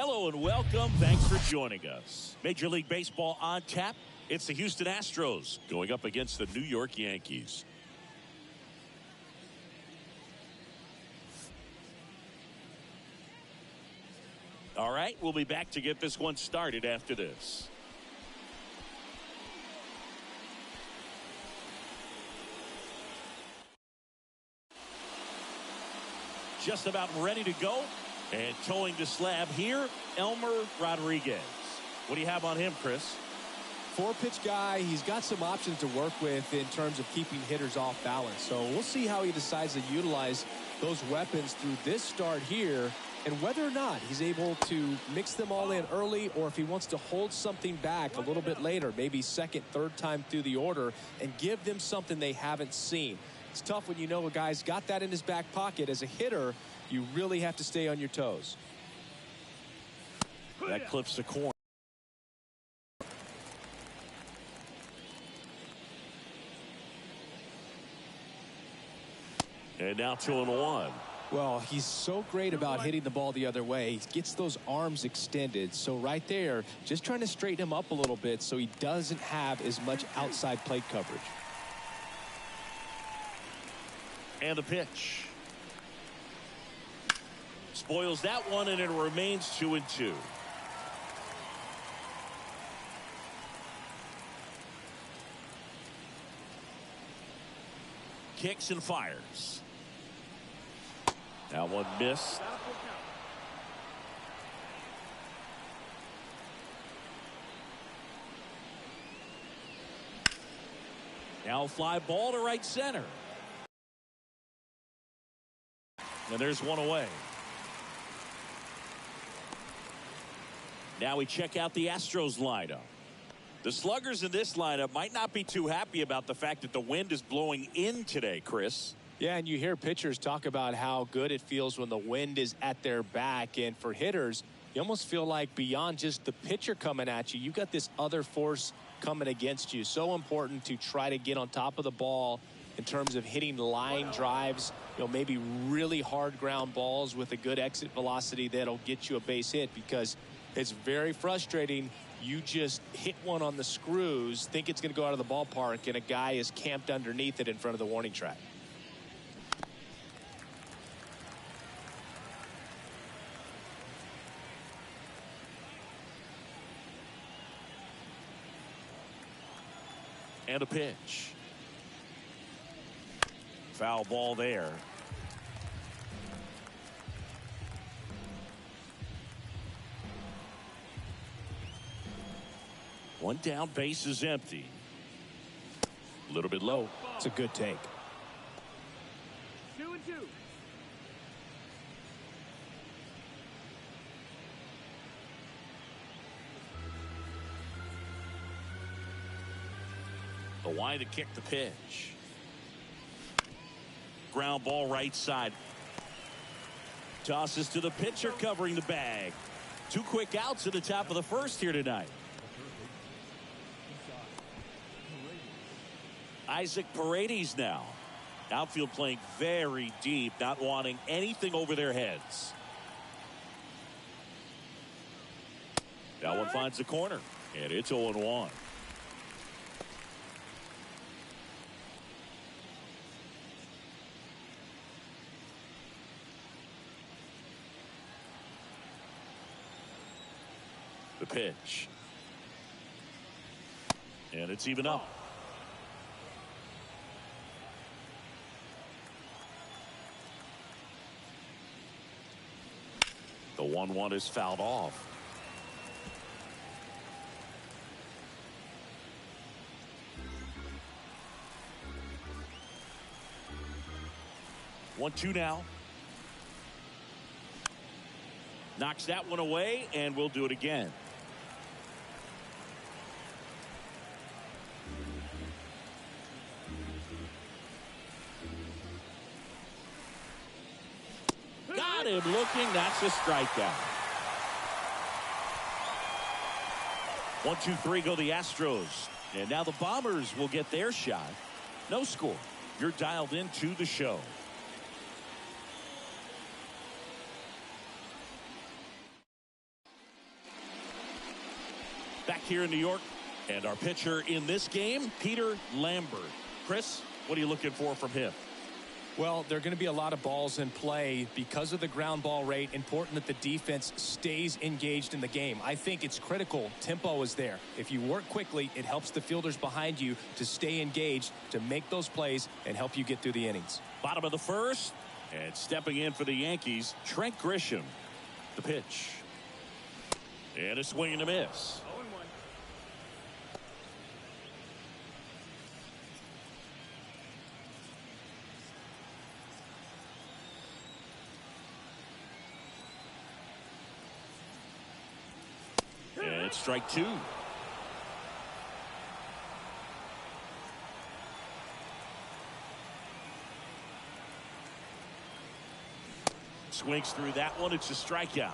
Hello and welcome. Thanks for joining us. Major League Baseball on tap. It's the Houston Astros going up against the New York Yankees. All right, we'll be back to get this one started after this. Just about ready to go. And towing the slab here, Elmer Rodriguez. What do you have on him, Chris? Four-pitch guy. He's got some options to work with in terms of keeping hitters off balance. So we'll see how he decides to utilize those weapons through this start here, and whether or not he's able to mix them all in early, or if he wants to hold something back a little bit later, maybe second, third time through the order, and give them something they haven't seen. It's tough when you know a guy's got that in his back pocket. As a hitter, you really have to stay on your toes. That clips the corner. And now 2-1. Well, he's so great about hitting the ball the other way. He gets those arms extended. So right there, just trying to straighten him up a little bit so he doesn't have as much outside plate coverage. And the pitch. Spoils that one, and it remains 2-2. Kicks and fires. That one missed. Now fly ball to right center. And there's one away. Now we check out the Astros lineup. The sluggers in this lineup might not be too happy about the fact that the wind is blowing in today, Chris. Yeah, and you hear pitchers talk about how good it feels when the wind is at their back. And for hitters, you almost feel like beyond just the pitcher coming at you, you've got this other force coming against you. So important to try to get on top of the ball in terms of hitting line drives, maybe really hard ground balls with a good exit velocity that'll get you a base hit, because it's very frustrating. You just hit one on the screws, think it's going to go out of the ballpark, and a guy is camped underneath it in front of the warning track. And a pitch. Foul ball there. One down, base is empty. A little bit low. It's a good take. 2-2. The wide to kick the pitch. Ground ball right side. Tosses to the pitcher covering the bag. 2 quick outs at the top of the first here tonight. Isaac Paredes now. Outfield playing very deep, not wanting anything over their heads. That one finds the corner, and it's 0-1. The pitch. And it's even up. The 1-1 is fouled off. One, two now. Knocks that one away, and we'll do it again. Got him looking. That's a strikeout. 1-2-3 go the Astros. And now the Bombers will get their shot. No score. You're dialed into the show. Back here in New York, and our pitcher in this game, Peter Lambert. Chris, what are you looking for from him? Well, there are going to be a lot of balls in play because of the ground ball rate. Important that the defense stays engaged in the game. I think it's critical. Tempo is there. If you work quickly, it helps the fielders behind you to stay engaged, to make those plays, and help you get through the innings. Bottom of the first, and stepping in for the Yankees, Trent Grisham. The pitch. And a swing and a miss. 0-1. And it's strike two. Swings through that one. It's a strikeout.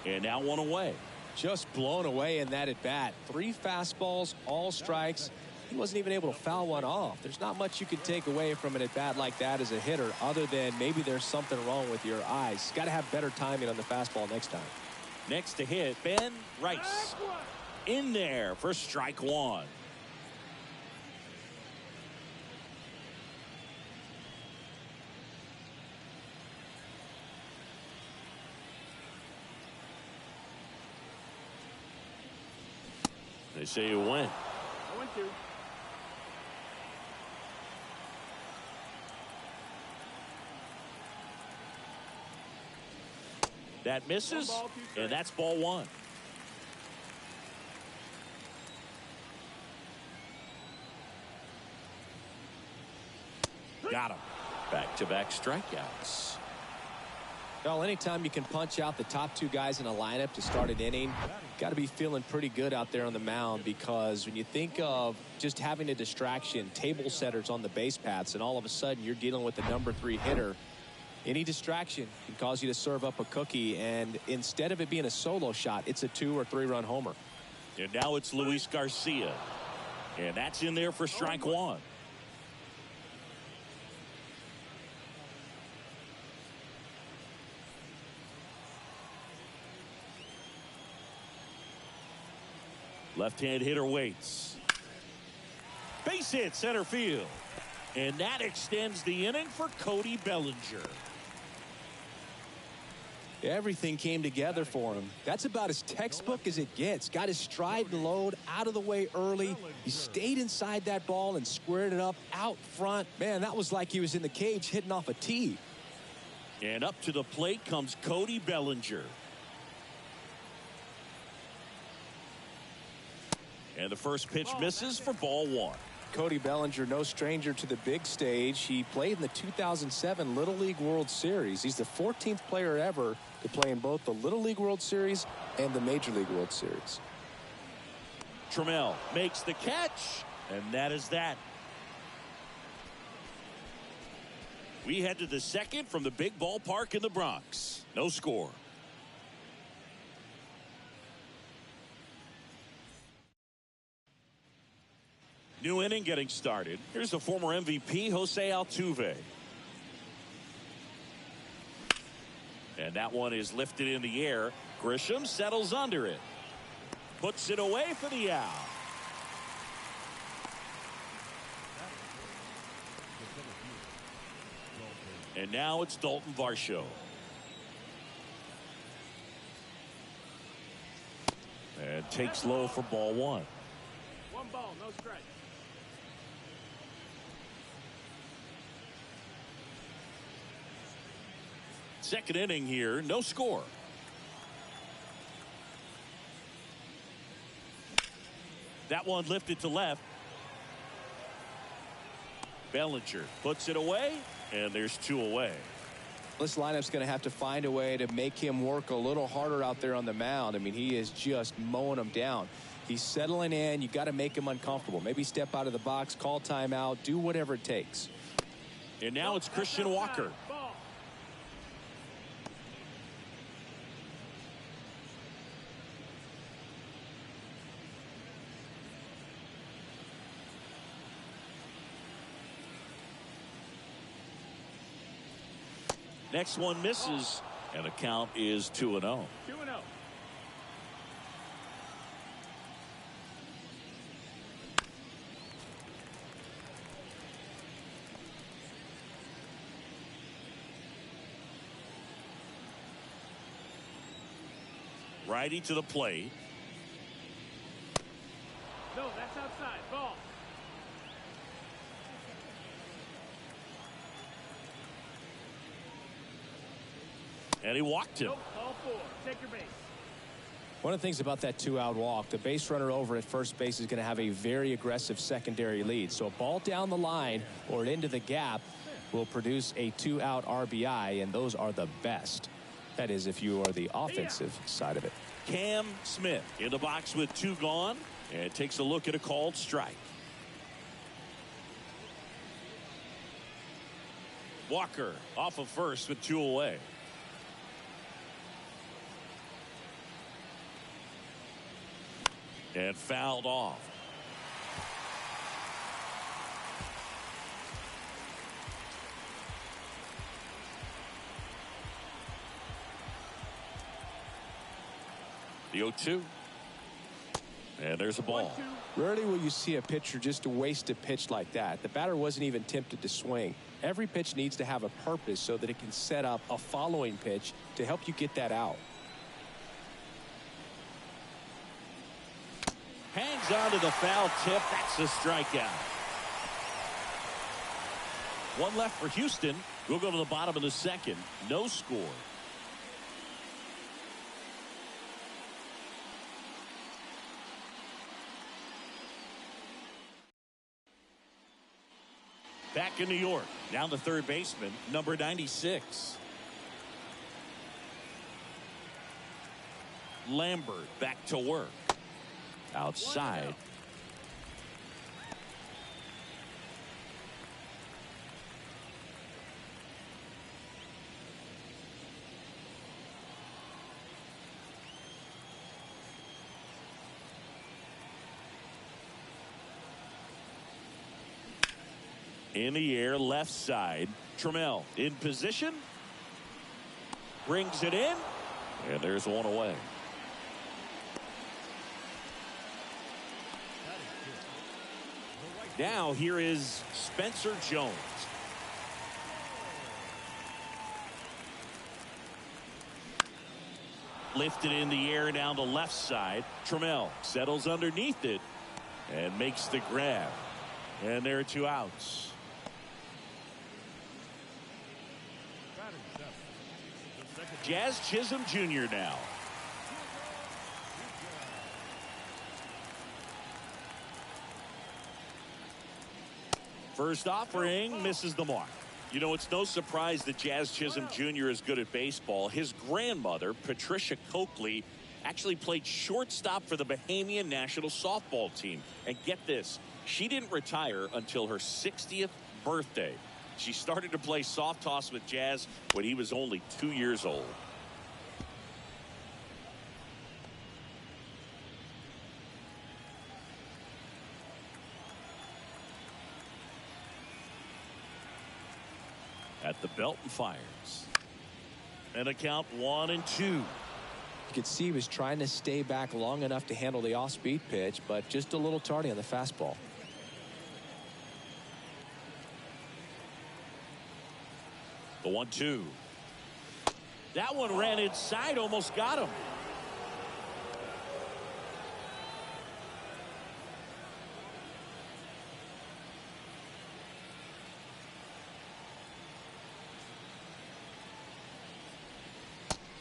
And now one away. Just blown away in that at bat. 3 fastballs, all strikes. He wasn't even able to foul one off. There's not much you can take away from an at bat like that as a hitter, other than maybe there's something wrong with your eyes. Got to have better timing on the fastball next time. Next to hit, Ben Rice. In there for strike one. They say you win. 0-2. That misses, 1 ball, 2 strikes. and that's ball one. Got him. Back-to-back strikeouts. Well, anytime you can punch out the top 2 guys in a lineup to start an inning, got to be feeling pretty good out there on the mound, because when you think of just having a distraction, table setters on the base paths, and all of a sudden you're dealing with the number 3 hitter, any distraction can cause you to serve up a cookie, and instead of it being a solo shot, it's a 2 or 3 run homer. And now it's Luis Garcia, and that's in there for strike one. Left-hand hitter waits. Base hit center field. And that extends the inning for Cody Bellinger. Everything came together for him. That's about as textbook as it gets. Got his stride and load out of the way early. He stayed inside that ball and squared it up out front. Man, that was like he was in the cage hitting off a tee. And up to the plate comes Cody Bellinger. And the first pitch misses for ball one. Cody Bellinger, no stranger to the big stage. He played in the 2007 Little League World Series. He's the 14th player ever to play in both the Little League World Series and the Major League World Series. Trammell makes the catch, and that is that. We head to the second from the big ballpark in the Bronx. No score. New inning getting started. Here's the former MVP, Jose Altuve. And that one is lifted in the air. Grisham settles under it. Puts it away for the out. And now it's Dalton Varsho. And takes low for ball one. 1 ball, no strike. Second inning here, no score. That one lifted to left. Bellinger puts it away, and there's 2 away. This lineup's going to have to find a way to make him work a little harder out there on the mound. I mean, he is just mowing them down. He's settling in. You got to make him uncomfortable. Maybe step out of the box, call timeout, do whatever it takes. And now it's Christian Walker. Ball. Next one misses, and the count is 2-0. 2-0. Righty to the plate. No, that's outside. Ball. And he walked him. Nope, all four. Take your base. One of the things about that 2-out walk, the base runner over at first base is going to have a very aggressive secondary lead. So a ball down the line or into the gap will produce a 2-out RBI, and those are the best. That is, if you are the offensive side of it. Cam Smith in the box with 2 gone, and takes a look at a called strike. Walker off of first with 2 away. And fouled off. The 0-2. And there's a ball. Rarely will you see a pitcher just waste a pitch like that. The batter wasn't even tempted to swing. Every pitch needs to have a purpose so that it can set up a following pitch to help you get that out. Hangs on to the foul tip. That's a strikeout. 1 left for Houston. We'll go to the bottom of the 2nd. No score. Back in New York. Down the third baseman, number 96. Lambert back to work. Outside. In the air, left side. Trammell in position. Brings it in. And there's 1 away. Now here is Spencer Jones. Lifted in the air down the left side. Trammell settles underneath it and makes the grab. And there are 2 outs. Jazz Chisholm Jr. now. First offering misses the mark. You know, it's no surprise that Jazz Chisholm Jr. is good at baseball. His grandmother, Patricia Coakley, actually played shortstop for the Bahamian national softball team. And get this, she didn't retire until her 60th birthday. She started to play soft toss with Jazz when he was only 2 years old. At the belt and fires. And a count 1-2. You could see he was trying to stay back long enough to handle the off-speed pitch, but just a little tardy on the fastball. The 1-2. That one ran inside, almost got him.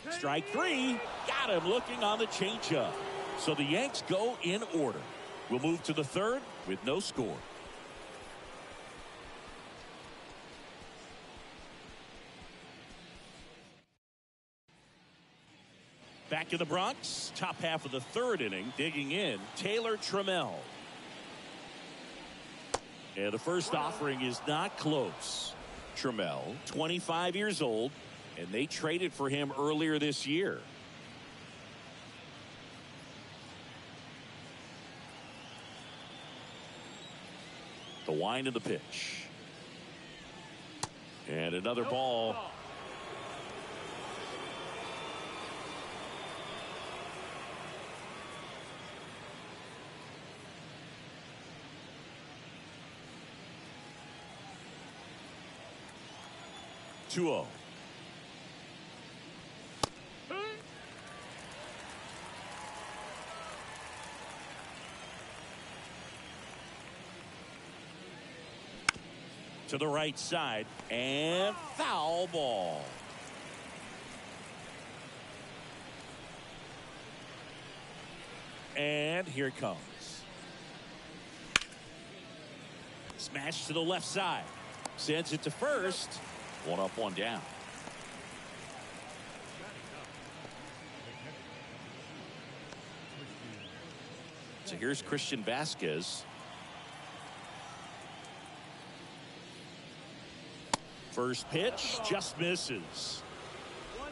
Strike 3. Got him looking on the changeup. So the Yanks go in order. We'll move to the 3rd with no score. Back in the Bronx, top half of the 3rd inning, digging in, Taylor Trammell. And the first offering is not close. Trammell, 25 years old, and they traded for him earlier this year. The wind of the pitch. And another ball. To the right side, and foul ball. And here it comes. Smash to the left side. Sends it to first. One up, one down. So here's Christian Vasquez. First pitch just misses. 1-0.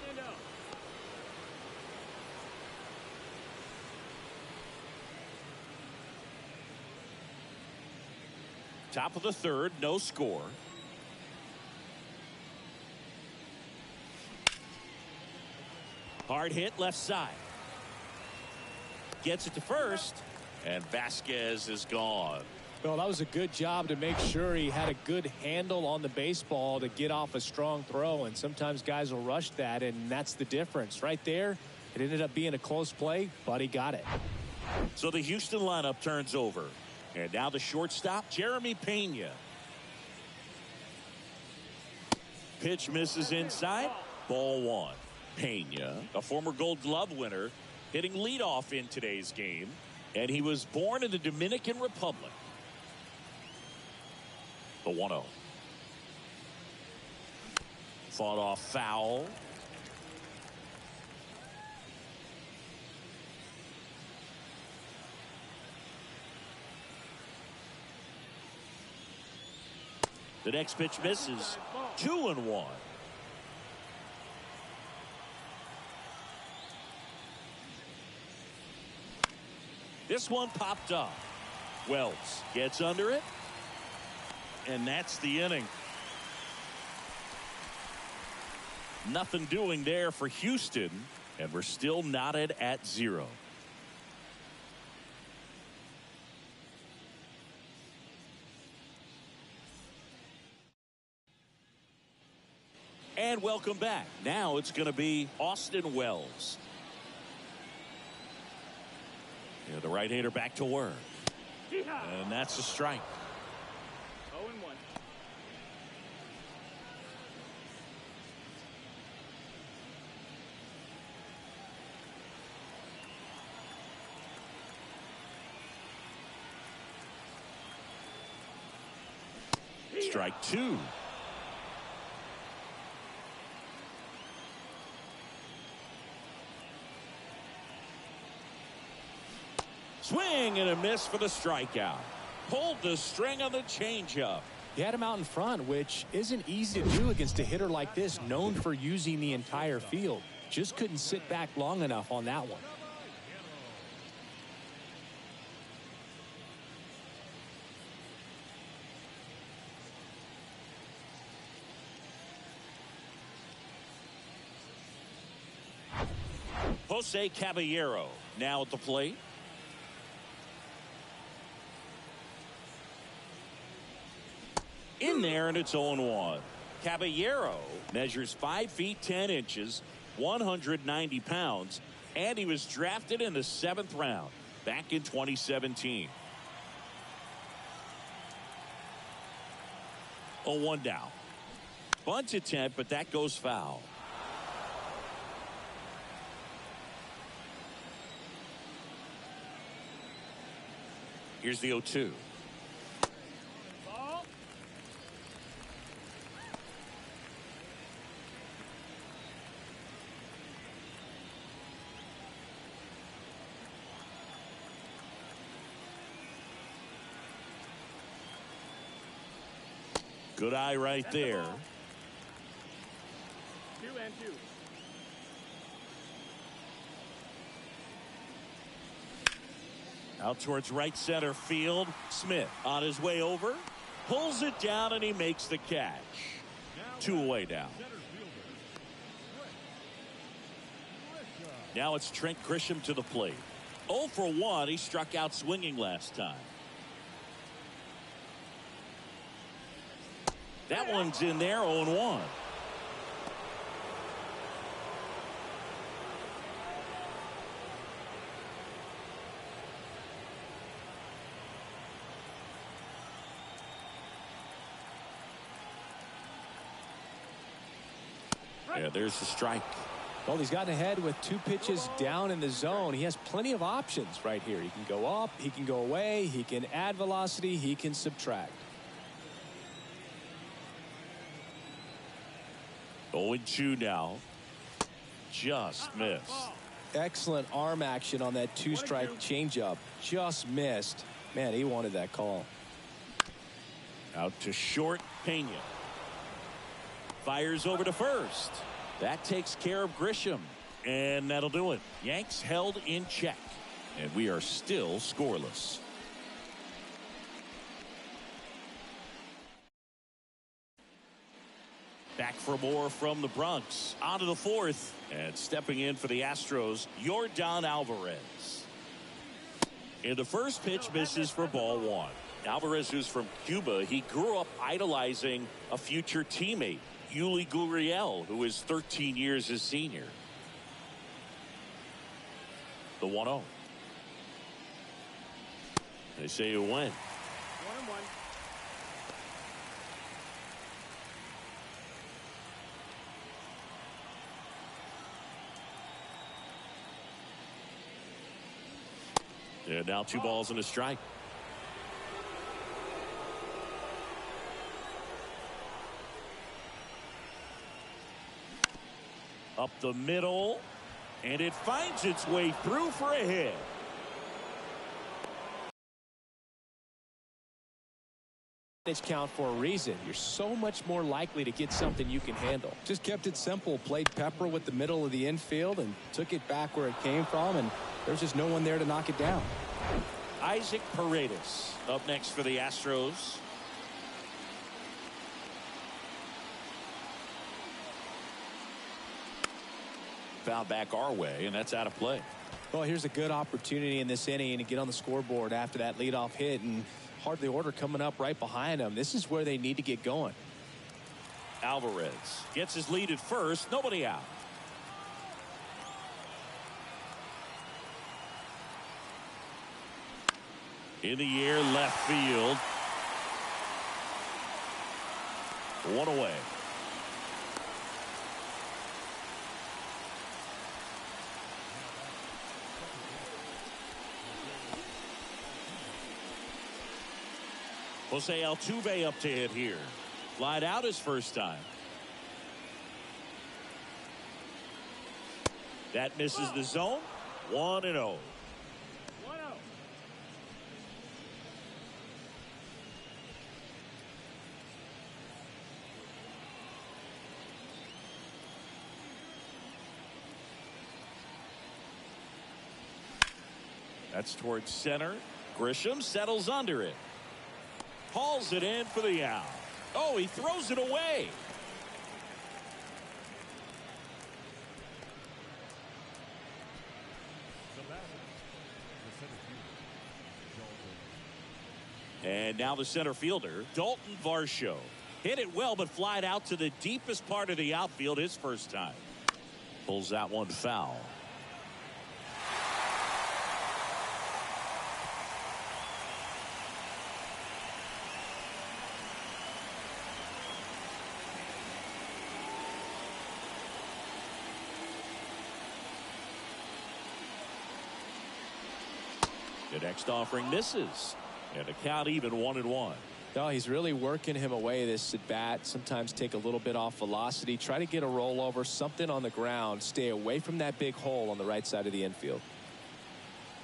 Top of the third, no score. Hard hit left side. Gets it to first, and Vasquez is gone. Well, that was a good job to make sure he had a good handle on the baseball to get off a strong throw, and sometimes guys will rush that, and that's the difference. Right there, it ended up being a close play, but he got it. So the Houston lineup turns over. And now the shortstop, Jeremy Pena. Pitch misses inside. Ball one. Pena, a former Gold Glove winner, hitting leadoff in today's game. And he was born in the Dominican Republic. The 1-0. Fought off foul. The next pitch misses. 2-1. This one popped up. Wells gets under it. And that's the inning. Nothing doing there for Houston. And we're still knotted at 0. And welcome back. Now it's going to be Austin Wells. Yeah, the right-hander back to work. And that's a strike. 0-1. Strike two. Swing and a miss for the strikeout. Pulled the string on the changeup. He had him out in front, which isn't easy to do against a hitter like this, known for using the entire field. Just couldn't sit back long enough on that one. Jose Caballero now at the plate. In there, and it's 0-1. Caballero measures 5 feet 10 inches, 190 pounds, and he was drafted in the 7th round back in 2017. 0-1 down. Bunt attempt, but that goes foul. Here's the 0-2. Good eye right there. 2-2. Out towards right center field. Smith on his way over. Pulls it down and he makes the catch. 2 away down. Now it's Trent Grisham to the plate. 0 for 1. He struck out swinging last time. That one's in there, 0-1. Yeah, there's the strike. Well, he's gotten ahead with 2 pitches down in the zone. He has plenty of options right here. He can go up, he can go away, he can add velocity, he can subtract. 0-2 now. Just missed. Excellent arm action on that 2-strike changeup. Just missed. Man, he wanted that call. Out to short, Pena. Fires over to first. That takes care of Grisham. And that'll do it. Yanks held in check. And we are still scoreless. Back for more from the Bronx. On to the 4th. And stepping in for the Astros, Yordan Alvarez. And the first pitch misses for ball 1. Alvarez, who's from Cuba, he grew up idolizing a future teammate, Yuli Gurriel, who is 13 years his senior. The 1-0. They say you win. 1-1. And now 2 balls and a strike. Up the middle, and it finds its way through for a hit. Count for a reason. You're so much more likely to get something you can handle. Just kept it simple, played pepper with the middle of the infield and took it back where it came from, and there's just no one there to knock it down. Isaac Paredes up next for the Astros. Foul back our way, and that's out of play. Well, here's a good opportunity in this inning to get on the scoreboard after that leadoff hit, and hardly order coming up right behind them. This is where they need to get going. Alvarez gets his lead at first. Nobody out. In the air, left field. 1 away. Jose Altuve up to hit here. Flied out his first time. That misses the zone. 1-0. 1-0. That's towards center. Grisham settles under it. Hauls it in for the out. Oh, he throws it away. And now the center fielder, Dalton Varsho. Hit it well, but flied out to the deepest part of the outfield his first time. Pulls that one foul. The next offering misses. And the count even 1-1. No, he's really working him away this at bat. Sometimes take a little bit off velocity. Try to get a rollover, something on the ground. Stay away from that big hole on the right side of the infield.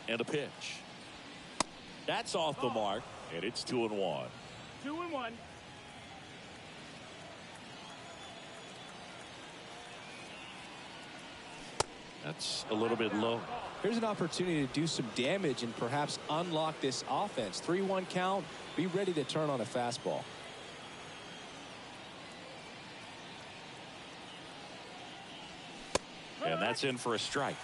And a pitch. That's off the mark. And it's 2-1. 2-1. That's a little bit low. Here's an opportunity to do some damage and perhaps unlock this offense. 3-1 count. Be ready to turn on a fastball. And that's in for a strike.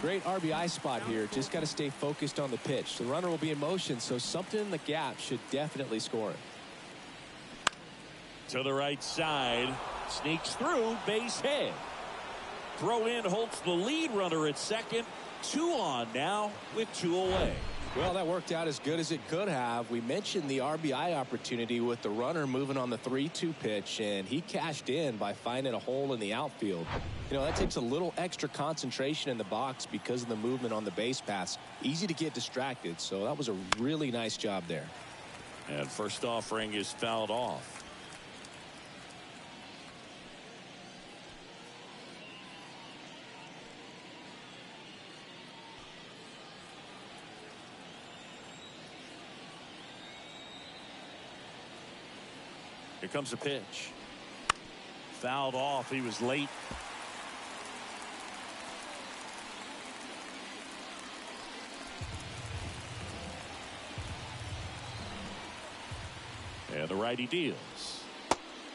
Great RBI spot here. Just got to stay focused on the pitch. The runner will be in motion, so something in the gap should definitely score him. To the right side. Sneaks through. Base hit. Throw in holds the lead runner at second. 2 on now with 2 away. Well, that worked out as good as it could have. We mentioned the RBI opportunity with the runner moving on the 3-2 pitch, and he cashed in by finding a hole in the outfield. You know, that takes a little extra concentration in the box because of the movement on the base paths. Easy to get distracted, so that was a really nice job there. And first offering is fouled off. Here comes the pitch. Fouled off. He was late. And the righty deals.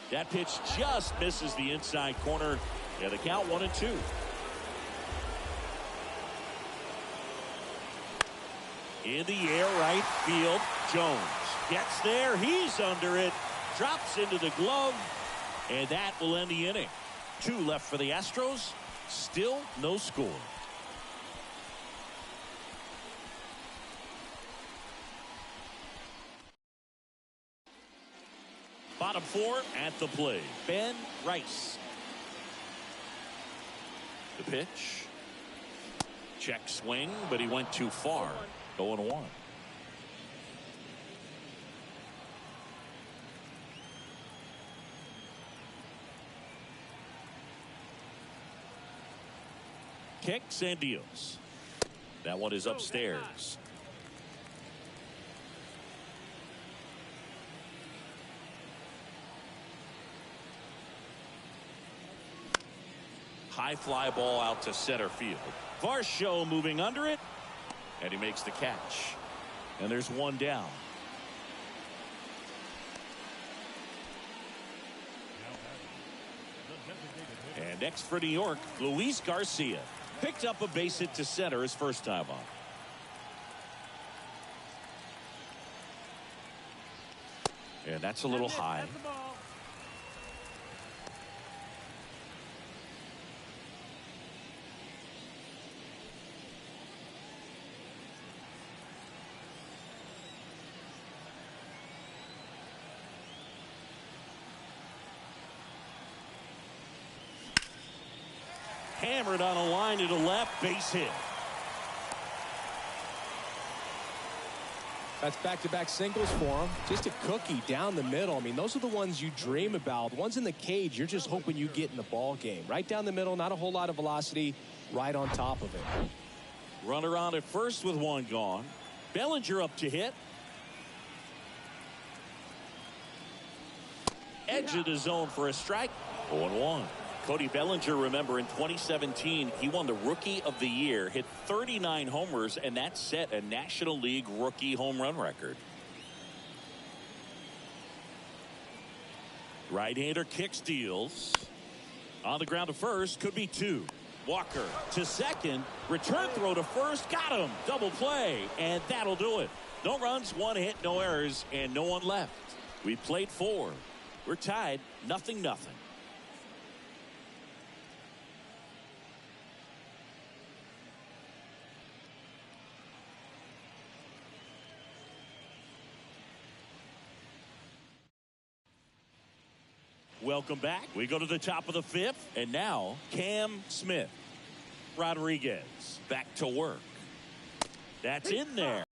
That pitch just misses the inside corner. And the count 1-2. In the air, right field. Jones gets there. He's under it. Drops into the glove, and that will end the inning. 2 left for the Astros. Still no score. Bottom 4 at the plate. Ben Rice. The pitch. Check swing, but he went too far. 0-1. Kicks and deals. That one is upstairs. High fly ball out to center field. Varsho moving under it, and he makes the catch. And there's 1 down. And next for New York, Luis Garcia. Picked up a base hit to center his first time on. And that's a little high. Hammered on a line to the left, base hit. That's back-to-back singles for him. Just a cookie down the middle. I mean, those are the ones you dream about. The ones in the cage, you're just hoping you get in the ball game. Right down the middle, not a whole lot of velocity, right on top of it. Runner on at first with 1 gone. Bellinger up to hit. Edge of the zone for a strike. 0-1. Cody Bellinger, remember, in 2017, he won the Rookie of the Year, hit 39 homers, and that set a National League rookie home run record. Right-hander kicks, deals. On the ground to first, could be 2. Walker to second, return throw to first, got him, double play, and that'll do it. No runs, 1 hit, no errors, and no one left. We played 4. We're tied, 0-0. Welcome back. We go to the top of the 5th, and now Cam Smith. Rodriguez back to work. That's in there.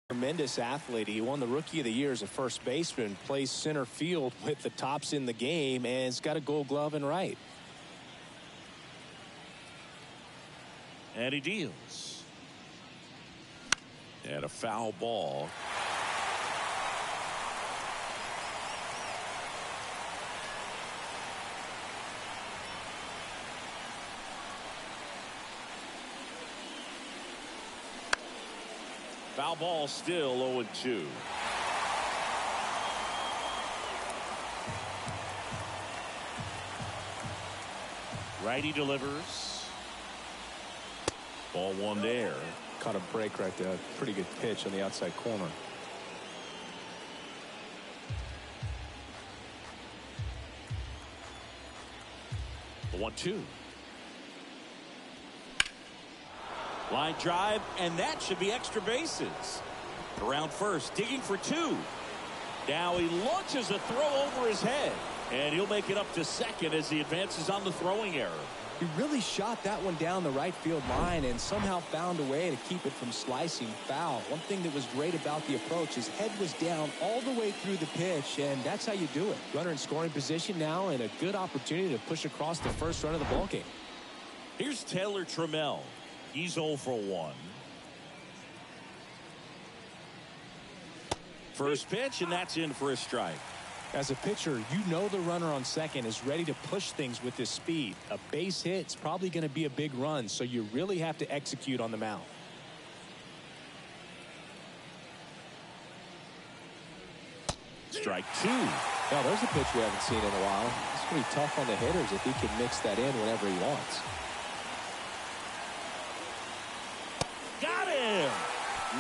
Tremendous athlete. He won the Rookie of the Year as a first baseman, plays center field with the tops in the game, and has got a Gold Glove in right. And he deals. And a foul ball. Foul ball, still 0-2. Righty delivers. Ball 1 there. Caught a break right there. Pretty good pitch on the outside corner. The 1-2. Line drive, and that should be extra bases. Around first, digging for two. Now he launches a throw over his head, and he'll make it up to second as he advances on the throwing error. He really shot that one down the right field line and somehow found a way to keep it from slicing foul. One thing that was great about the approach, his head was down all the way through the pitch, and that's how you do it. Runner in scoring position now, and a good opportunity to push across the first run of the ballgame. Here's Taylor Trammell. He's 0 for 1. First pitch, and that's in for a strike. As a pitcher, you know the runner on second is ready to push things with his speed. A base hit's probably going to be a big run, so you really have to execute on the mound. Strike two. Now, there's a pitch we haven't seen in a while. It's going to be tough on the hitters if he can mix that in whenever he wants. Got him!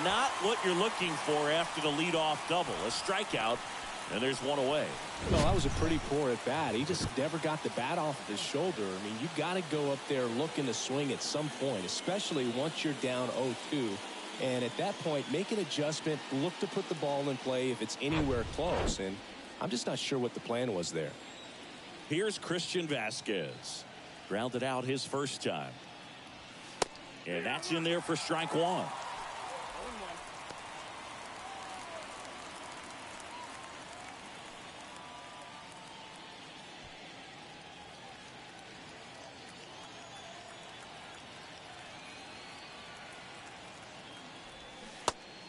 Not what you're looking for after the leadoff double. A strikeout, and there's one away. Well, that was a pretty poor at bat. He just never got the bat off of his shoulder. I mean, you got to go up there looking to swing at some point, especially once you're down 0-2. And at that point, make an adjustment, look to put the ball in play if it's anywhere close. And I'm just not sure what the plan was there. Here's Christian Vasquez. Grounded out his first time. And that's in there for strike one.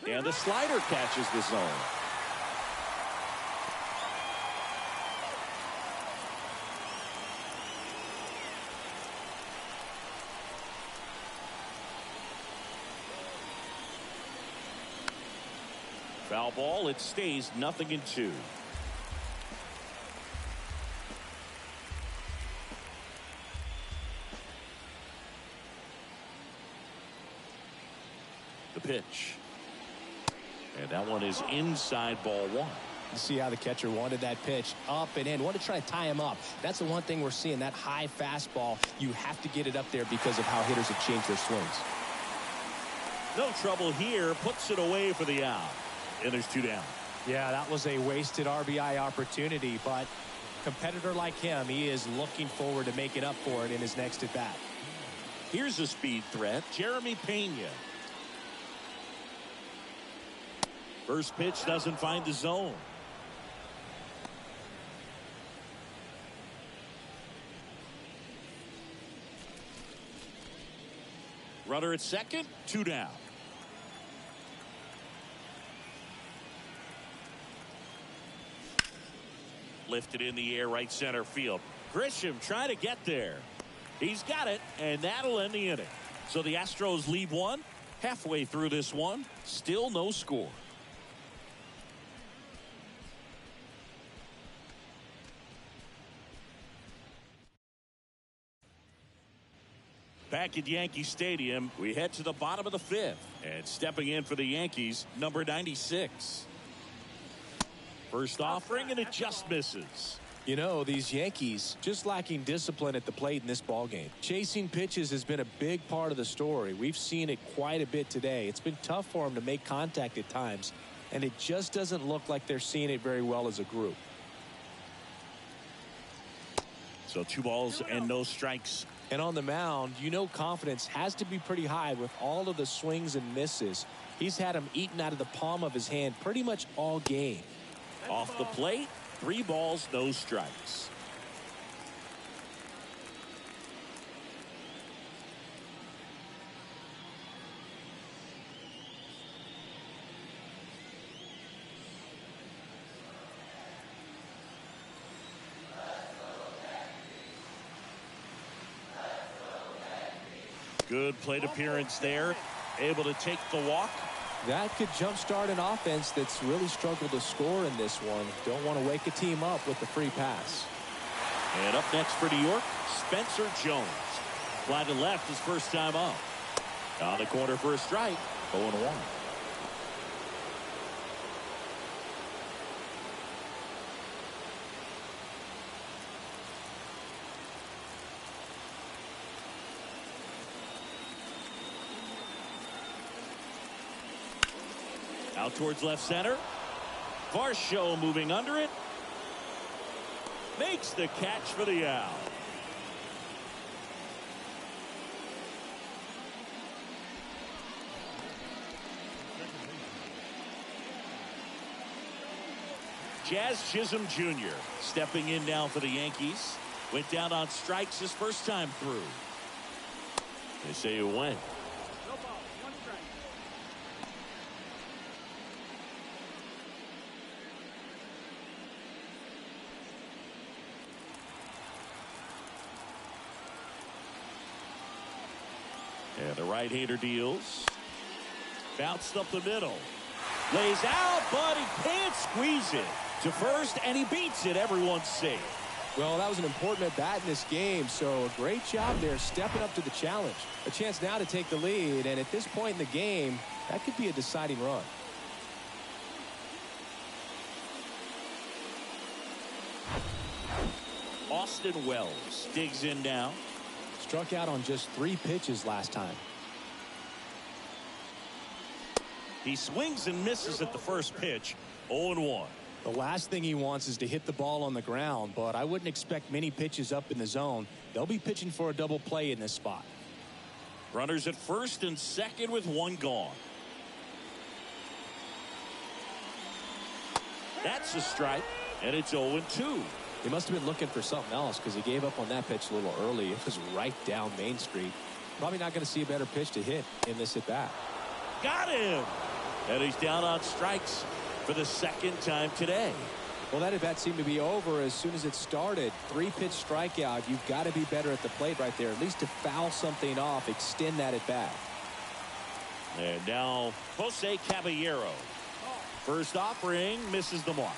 And the slider catches the zone. Foul ball. It stays 0-2. The pitch. And that one is inside ball one. You see how the catcher wanted that pitch up and in. Wanted to try to tie him up. That's the one thing we're seeing, that high fastball. You have to get it up there because of how hitters have changed their swings. No trouble here. Puts it away for the out. And there's two down. Yeah, that was a wasted RBI opportunity, but a competitor like him, he is looking forward to making up for it in his next at bat. Here's a speed threat, Jeremy Pena. First pitch doesn't find the zone. Runner at second, two down. Lifted in the air, right center field. Grisham trying to get there. He's got it, and that'll end the inning. So the Astros lead one. Halfway through this one, still no score. Back at Yankee Stadium, we head to the bottom of the fifth. And stepping in for the Yankees, number 96. First offering, and it just misses. You know, these Yankees just lacking discipline at the plate in this ballgame. Chasing pitches has been a big part of the story. We've seen it quite a bit today. It's been tough for them to make contact at times, and it just doesn't look like they're seeing it very well as a group. So 2 balls and no strikes. And on the mound, you know confidence has to be pretty high with all of the swings and misses. He's had them eaten out of the palm of his hand pretty much all game. Off the plate, 3 balls, no strikes. Good plate appearance there. Able to take the walk. That could jumpstart an offense that's really struggled to score in this one. Don't want to wake a team up with the free pass. And up next for New York, Spencer Jones. Fly to left his first time up. On the corner for a strike. 0-1. Out towards left center. Varsho moving under it. Makes the catch for the out. Jazz Chisholm Jr. stepping in now for the Yankees. Went down on strikes his first time through. They say you went. No ball. One strike. And the right-hander deals. Bounced up the middle. Lays out, but he can't squeeze it to first, and he beats it. Everyone's safe. Well, that was an important at-bat in this game, so a great job there stepping up to the challenge. A chance now to take the lead, and at this point in the game, that could be a deciding run. Austin Wells digs in now. Struck out on just 3 pitches last time. He swings and misses at the first pitch. 0-1. The last thing he wants is to hit the ball on the ground, but I wouldn't expect many pitches up in the zone. They'll be pitching for a double play in this spot. Runners at first and second with 1 gone. That's a strike, and it's 0-2. He must have been looking for something else because he gave up on that pitch a little early. It was right down Main Street. Probably not going to see a better pitch to hit in this at bat. Got him! And he's down on strikes for the second time today. Well, that at bat seemed to be over as soon as it started. 3-pitch strikeout. You've got to be better at the plate right there, at least to foul something off, extend that at bat. And now Jose Caballero. First offering misses the mark.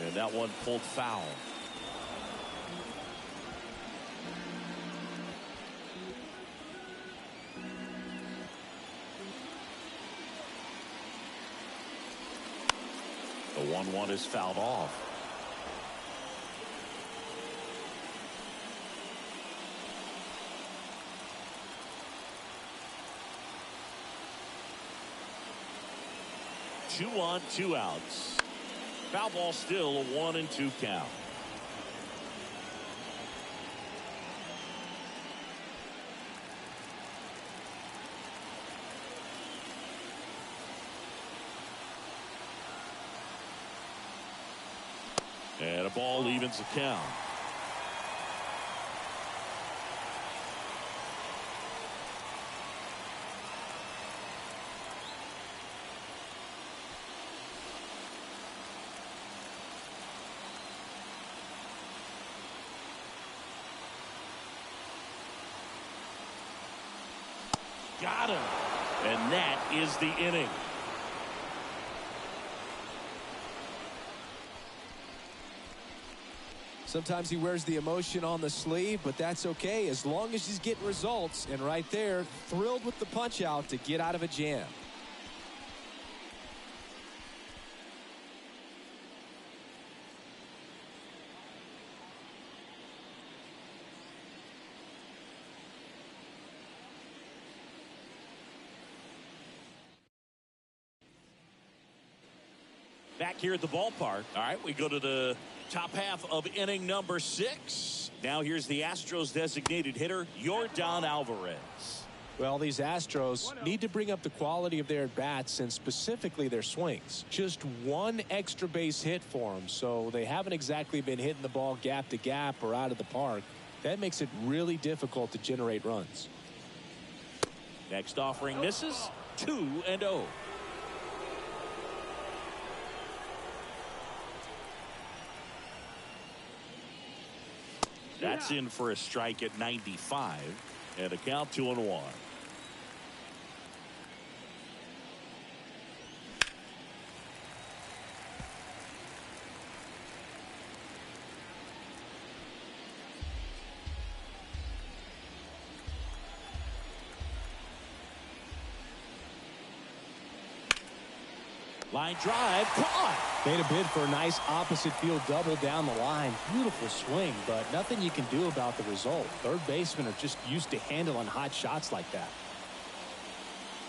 And that one pulled foul. The 1-1 is fouled off. Two on, 2 outs. Foul ball still, a 1-2 count. And a ball evens the count. Got him. And that is the inning. Sometimes he wears the emotion on the sleeve, but that's okay as long as he's getting results. And right there, thrilled with the punch out to get out of a jam. Back here at the ballpark. All right, we go to the top half of inning number 6. Now here's the Astros designated hitter, Yordan Alvarez. Well, these Astros need to bring up the quality of their at-bats and specifically their swings. Just 1 extra base hit for them, so they haven't exactly been hitting the ball gap to gap or out of the park. That makes it really difficult to generate runs. Next offering misses. 2-0. That's in for a strike at 95, and a count 2-1. Line drive, caught. Made a bid for a nice opposite field double down the line. Beautiful swing, but nothing you can do about the result. Third basemen are just used to handling hot shots like that.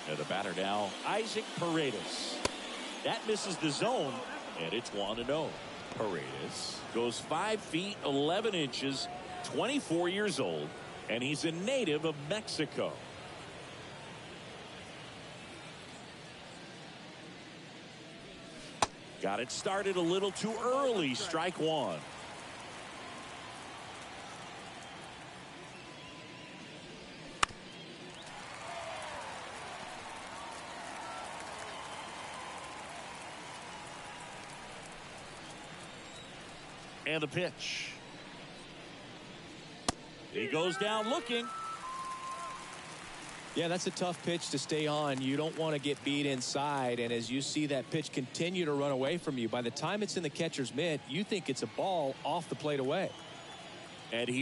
And the batter now, Isaac Paredes. That misses the zone, and it's 1-0. Paredes goes 5 feet 11 inches, 24 years old, and he's a native of Mexico. Got it started a little too early. Strike one. And the pitch. He goes down looking. Yeah, that's a tough pitch to stay on. You don't want to get beat inside, and as you see that pitch continue to run away from you, by the time it's in the catcher's mitt, you think it's a ball off the plate away. And here